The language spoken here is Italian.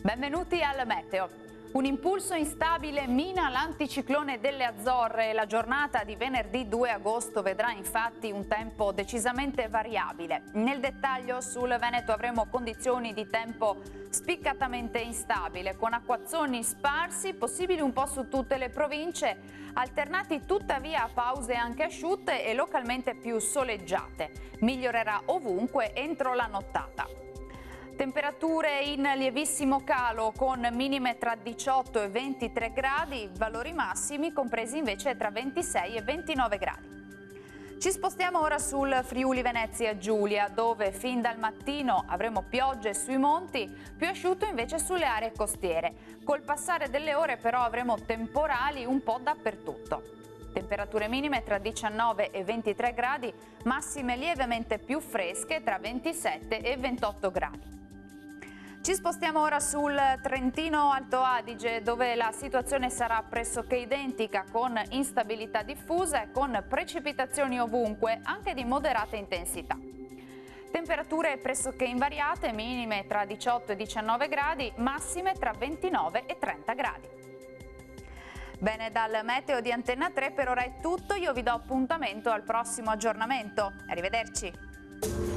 Benvenuti al Meteo. Un impulso instabile mina l'anticiclone delle Azzorre. La giornata di venerdì 2 agosto vedrà infatti un tempo decisamente variabile. Nel dettaglio sul Veneto avremo condizioni di tempo spiccatamente instabile, con acquazzoni sparsi, possibili un po' su tutte le province, alternati tuttavia a pause anche asciutte e localmente più soleggiate. Migliorerà ovunque entro la nottata. Temperature in lievissimo calo con minime tra 18 e 23 gradi, valori massimi compresi invece tra 26 e 29 gradi. Ci spostiamo ora sul Friuli Venezia Giulia, dove fin dal mattino avremo piogge sui monti, più asciutto invece sulle aree costiere. Col passare delle ore però avremo temporali un po' dappertutto. Temperature minime tra 19 e 23 gradi, massime lievemente più fresche tra 27 e 28 gradi. Ci spostiamo ora sul Trentino Alto Adige, dove la situazione sarà pressoché identica, con instabilità diffusa e con precipitazioni ovunque, anche di moderata intensità. Temperature pressoché invariate, minime tra 18 e 19 gradi, massime tra 29 e 30 gradi. Bene, dal Meteo di Antenna 3 per ora è tutto, io vi do appuntamento al prossimo aggiornamento. Arrivederci!